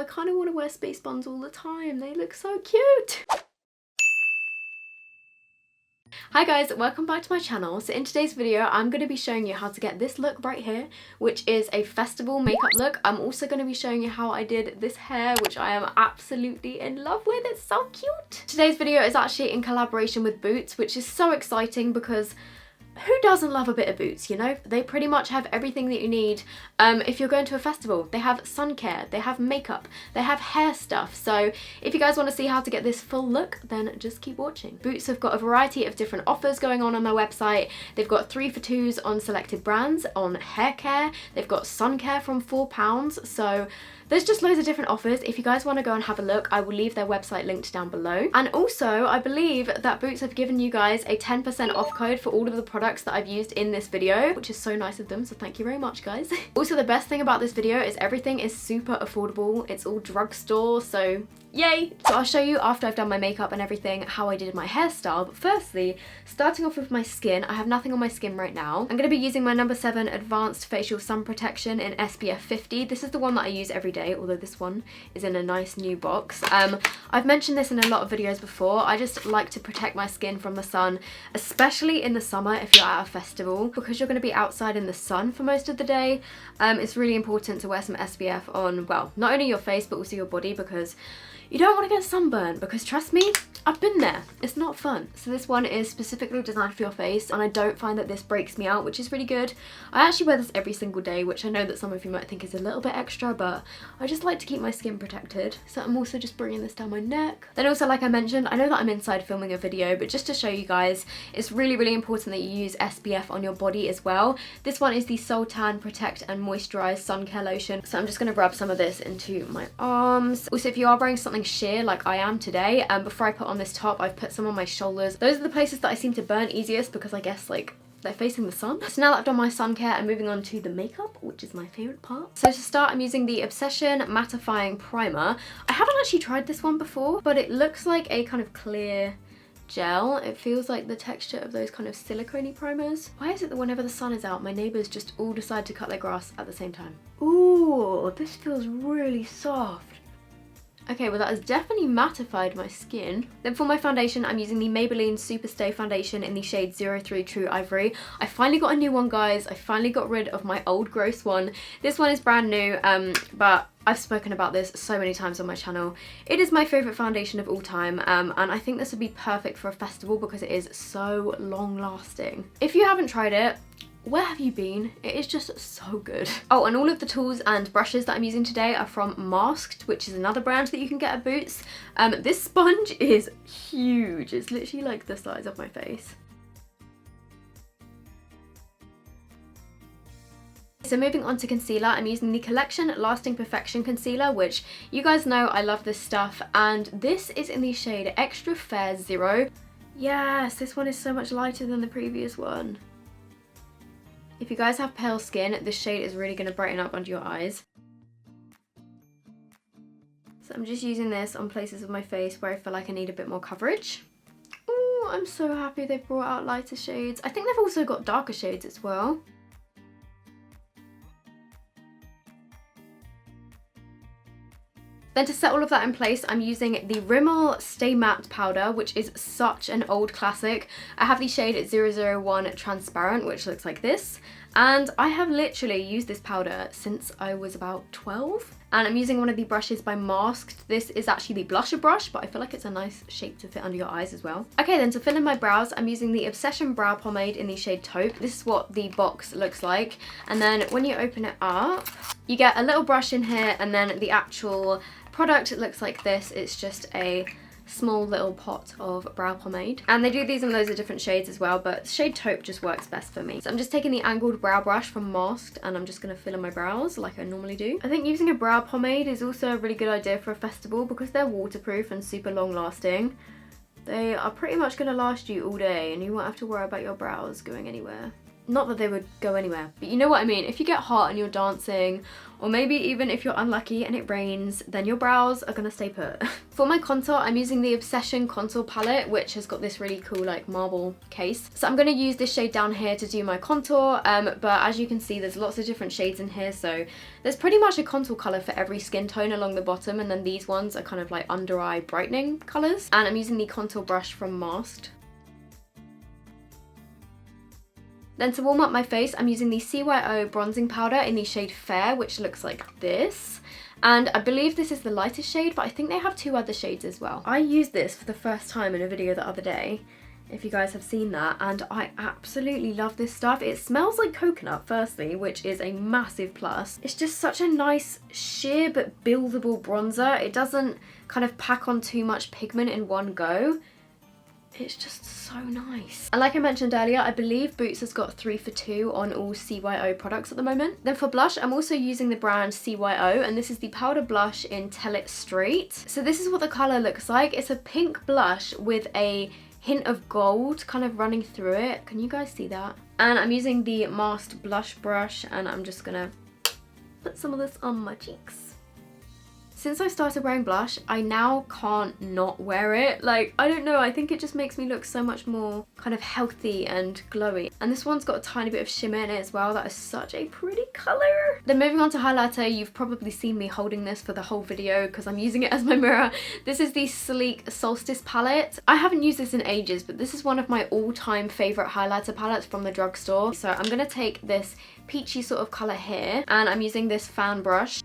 I kind of want to wear space buns all the time. They look so cute. Hi guys, welcome back to my channel. So in today's video, I'm going to be showing you how to get this look right here, which is a festival makeup look. I'm also going to be showing you how I did this hair, which I am absolutely in love with. It's so cute. Today's video is actually in collaboration with Boots, which is so exciting because who doesn't love a bit of Boots, you know? They pretty much have everything that you need if you're going to a festival. They have sun care, they have makeup, they have hair stuff. So if you guys want to see how to get this full look, then just keep watching. Boots have got a variety of different offers going on their website. They've got 3 for 2s on selected brands on hair care. They've got sun care from £4. So there's just loads of different offers. If you guys want to go and have a look, I will leave their website linked down below. And also, I believe that Boots have given you guys a 10% off code for all of the products that I've used in this video, which is so nice of them, so thank you very much, guys. Also, the best thing about this video is everything is super affordable. It's all drugstore, so yay! So I'll show you after I've done my makeup and everything how I did my hairstyle. But firstly, starting off with my skin, I have nothing on my skin right now. I'm going to be using my number 7 Advanced Facial Sun Protection in SPF 50. This is the one that I use every day, although this one is in a nice new box. I've mentioned this in a lot of videos before. I just like to protect my skin from the sun, especially in the summer if you're at a festival, because you're going to be outside in the sun for most of the day. It's really important to wear some SPF on, well, not only your face but also your body, because you don't want to get sunburned, because trust me, I've been there. It's not fun. So this one is specifically designed for your face, and I don't find that this breaks me out, which is really good. I actually wear this every single day, which I know that some of you might think is a little bit extra, but I just like to keep my skin protected. So I'm also just bringing this down my neck. Then also, like I mentioned, I know that I'm inside filming a video, but just to show you guys, it's really, really important that you use SPF on your body as well. This one is the Sultan Protect and Moisturize Sun Care Lotion. So I'm just going to rub some of this into my arms. Also, if you are wearing something sheer like I am today, before I put on this top, I've put some on my shoulders. Those are the places that I seem to burn easiest because I guess like they're facing the sun. So now that I've done my sun care, I'm moving on to the makeup, which is my favourite part. So to start, I'm using the Obsession Mattifying Primer. I haven't actually tried this one before, but it looks like a kind of clear gel. It feels like the texture of those kind of silicone-y primers. Why is it that whenever the sun is out, my neighbours just all decide to cut their grass at the same time? Ooh, this feels really soft. Okay, well that has definitely mattified my skin. Then for my foundation, I'm using the Maybelline Superstay Foundation in the shade 03 True Ivory. I finally got a new one, guys. I finally got rid of my old gross one. This one is brand new, but I've spoken about this so many times on my channel. It is my favourite foundation of all time, and I think this would be perfect for a festival because it is so long lasting. If you haven't tried it, where have you been? It is just so good. Oh, and all of the tools and brushes that I'm using today are from Masked, which is another brand that you can get at Boots. This sponge is huge. It's literally like the size of my face. So moving on to concealer, I'm using the Collection Lasting Perfection Concealer, which you guys know I love this stuff, and this is in the shade Extra Fair Zero. Yes, this one is so much lighter than the previous one. If you guys have pale skin, this shade is really going to brighten up under your eyes. So I'm just using this on places of my face where I feel like I need a bit more coverage. Oh, I'm so happy they've brought out lighter shades. I think they've also got darker shades as well. Then to set all of that in place, I'm using the Rimmel Stay Matte Powder, which is such an old classic. I have the shade 001 Transparent, which looks like this. And I have literally used this powder since I was about 12. And I'm using one of the brushes by Masked. This is actually the blusher brush, but I feel like it's a nice shape to fit under your eyes as well. Okay, then to fill in my brows, I'm using the Obsession Brow Pomade in the shade Taupe. This is what the box looks like. And then when you open it up, you get a little brush in here, and then the actual product looks like this. It's just a small little pot of brow pomade, and they do these in loads of different shades as well, but shade Taupe just works best for me. So I'm just taking the angled brow brush from Masked, and I'm just going to fill in my brows like I normally do. I think using a brow pomade is also a really good idea for a festival because they're waterproof and super long lasting. They are pretty much going to last you all day, and you won't have to worry about your brows going anywhere. not that they would go anywhere, but you know what I mean. If you get hot and you're dancing, or maybe even if you're unlucky and it rains, then your brows are gonna stay put. For my contour, I'm using the Obsession contour palette, which has got this really cool like marble case. So I'm gonna use this shade down here to do my contour, but as you can see, there's lots of different shades in here. So there's pretty much a contour color for every skin tone along the bottom, and then these ones are kind of like under eye brightening colors. And I'm using the contour brush from Masked. Then to warm up my face, I'm using the CYO bronzing powder in the shade Fair, which looks like this. And I believe this is the lightest shade, but I think they have 2 other shades as well. I used this for the first time in a video the other day, if you guys have seen that, and I absolutely love this stuff. It smells like coconut, firstly, which is a massive plus. It's just such a nice, sheer but buildable bronzer. It doesn't kind of pack on too much pigment in one go. It's just so nice. And like I mentioned earlier, I believe Boots has got 3 for 2 on all CYO products at the moment. Then for blush, I'm also using the brand CYO, and this is the powder blush in Tell It Straight. So this is what the colour looks like. It's a pink blush with a hint of gold kind of running through it. Can you guys see that? And I'm using the Masked blush brush, and I'm just gonna put some of this on my cheeks. Since I started wearing blush, I now can't not wear it. Like, I don't know, I think it just makes me look so much more kind of healthy and glowy. And this one's got a tiny bit of shimmer in it as well. That is such a pretty colour. Then moving on to highlighter, you've probably seen me holding this for the whole video because I'm using it as my mirror. This is the Sleek Solstice palette. I haven't used this in ages, but this is one of my all-time favourite highlighter palettes from the drugstore. So I'm gonna take this peachy sort of colour here, and I'm using this fan brush.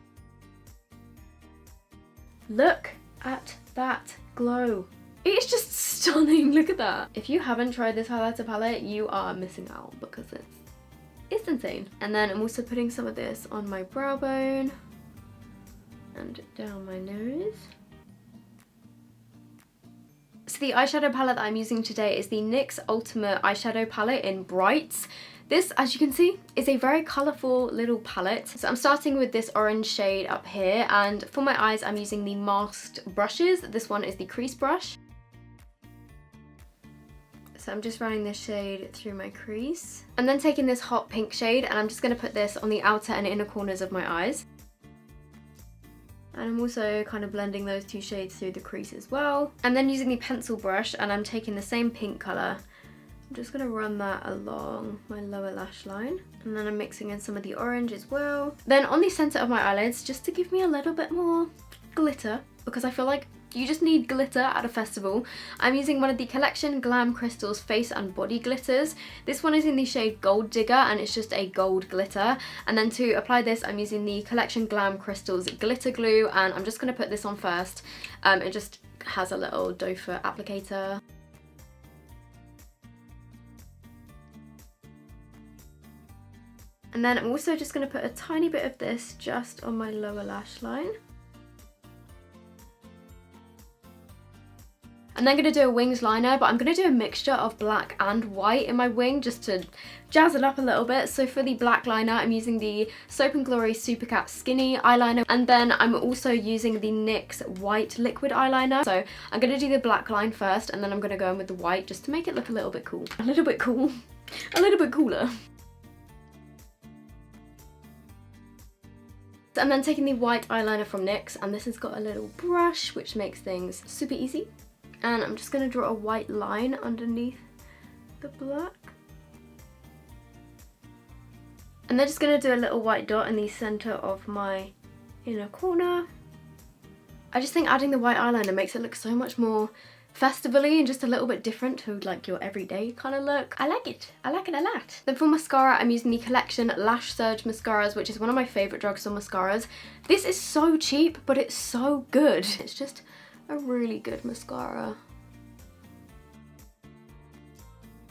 Look at that glow. It's just stunning, look at that. If you haven't tried this highlighter palette, you are missing out because it's insane. And then I'm also putting some of this on my brow bone and down my nose. So the eyeshadow palette that I'm using today is the NYX Ultimate Eyeshadow Palette in Brights. This, as you can see, is a very colourful little palette. So I'm starting with this orange shade up here, and for my eyes I'm using the Masked brushes. This one is the crease brush. So I'm just running this shade through my crease. And then taking this hot pink shade, and I'm just going to put this on the outer and inner corners of my eyes. And I'm also kind of blending those 2 shades through the crease as well. And then using the pencil brush, and I'm taking the same pink colour. I'm just going to run that along my lower lash line. And then I'm mixing in some of the orange as well. Then on the centre of my eyelids, just to give me a little bit more glitter, because I feel like you just need glitter at a festival, I'm using one of the Collection Glam Crystals Face and Body Glitters. This one is in the shade Gold Digger, and it's just a gold glitter. And then to apply this, I'm using the Collection Glam Crystals Glitter Glue, and I'm just going to put this on first. It just has a little doe foot applicator. And then I'm also just going to put a tiny bit of this just on my lower lash line. And then I'm going to do a wings liner, but I'm going to do a mixture of black and white in my wing just to jazz it up a little bit. So for the black liner, I'm using the Soap & Glory Supercat Skinny eyeliner, and then I'm also using the NYX white liquid eyeliner. So I'm going to do the black line first, and then I'm going to go in with the white just to make it look a little bit cool. A little bit cool. A little bit cooler. And then taking the white eyeliner from NYX, and this has got a little brush which makes things super easy. And I'm just going to draw a white line underneath the black. And then just going to do a little white dot in the centre of my inner corner. I just think adding the white eyeliner makes it look so much more festival-y and just a little bit different to like your everyday kind of look. I like it. I like it a lot. Then for mascara, I'm using the Collection Lash Surge Mascaras, which is one of my favourite drugstore mascaras. This is so cheap, but it's so good. It's just a really good mascara.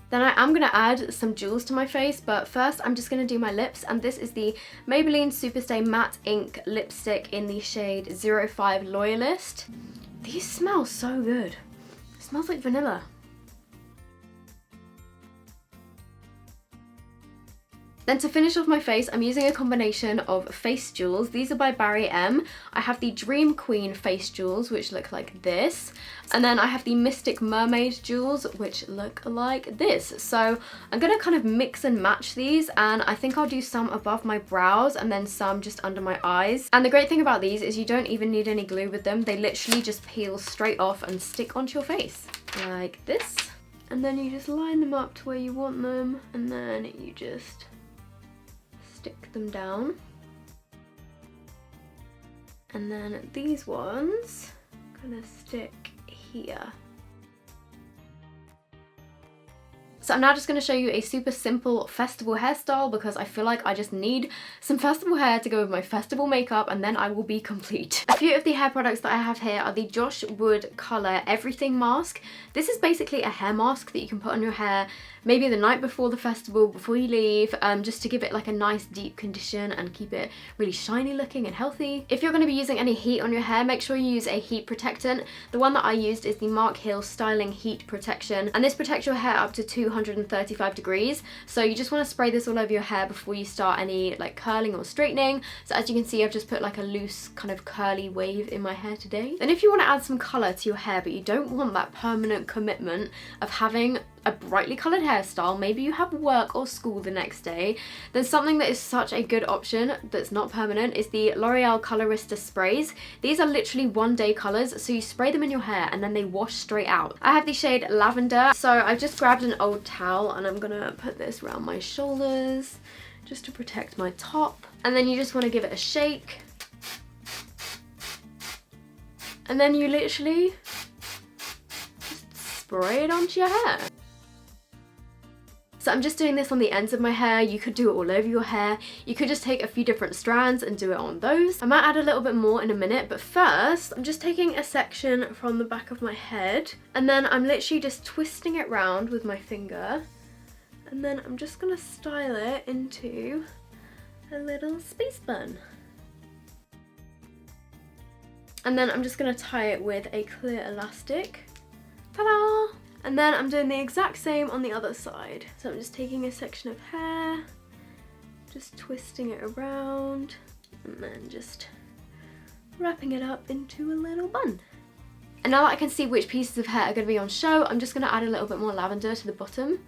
Then I am going to add some jewels to my face, but first I'm just going to do my lips, and this is the Maybelline Superstay Matte Ink Lipstick in the shade 05 Loyalist. These smell so good. It smells like vanilla. Then to finish off my face, I'm using a combination of face jewels. These are by Barry M. I have the Dream Queen face jewels, which look like this. And then I have the Mystic Mermaid jewels, which look like this. So I'm gonna kind of mix and match these, and I think I'll do some above my brows and then some just under my eyes. And the great thing about these is you don't even need any glue with them. They literally just peel straight off and stick onto your face like this. And then you just line them up to where you want them, and then you just stick them down. And then these ones I'm gonna stick here. So I'm now just going to show you a super simple festival hairstyle because I feel like I just need some festival hair to go with my festival makeup, and then I will be complete. A few of the hair products that I have here are the Josh Wood Colour Everything Mask. This is basically a hair mask that you can put on your hair maybe the night before the festival, before you leave, just to give it like a nice deep condition and keep it really shiny looking and healthy. If you're going to be using any heat on your hair, make sure you use a heat protectant. The one that I used is the Mark Hill Styling Heat Protection, and this protects your hair up to 235 degrees. So you just want to spray this all over your hair before you start any like curling or straightening. So as you can see, I've just put like a loose kind of curly wave in my hair today. Then if you want to add some colour to your hair but you don't want that permanent commitment of having a brightly coloured hairstyle, maybe you have work or school the next day, then something that is such a good option that's not permanent is the L'Oreal Colorista sprays. These are literally one-day colours, so you spray them in your hair and then they wash straight out. I have the shade Lavender, so I've just grabbed an old towel and I'm gonna put this around my shoulders just to protect my top. And then you just want to give it a shake. And then you literally just spray it onto your hair. So I'm just doing this on the ends of my hair. You could do it all over your hair. You could just take a few different strands and do it on those. I might add a little bit more in a minute, but first I'm just taking a section from the back of my head and then I'm literally just twisting it round with my finger, and then I'm just gonna style it into a little space bun. And then I'm just gonna tie it with a clear elastic. Ta-da! And then I'm doing the exact same on the other side. So I'm just taking a section of hair, just twisting it around, and then just wrapping it up into a little bun. And now that I can see which pieces of hair are going to be on show, I'm just going to add a little bit more lavender to the bottom.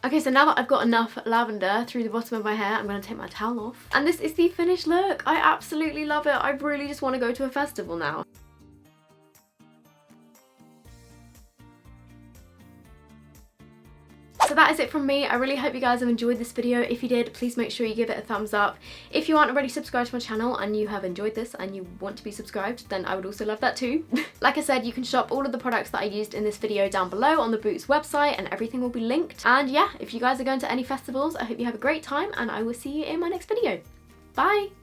Okay, so now that I've got enough lavender through the bottom of my hair, I'm going to take my towel off. And this is the finished look. I absolutely love it. I really just want to go to a festival now. So that is it from me. I really hope you guys have enjoyed this video. If you did, please make sure you give it a thumbs up. If you aren't already subscribed to my channel and you have enjoyed this and you want to be subscribed, then I would also love that too. Like I said, you can shop all of the products that I used in this video down below on the Boots website, and everything will be linked. And yeah, if you guys are going to any festivals, I hope you have a great time, and I will see you in my next video. Bye!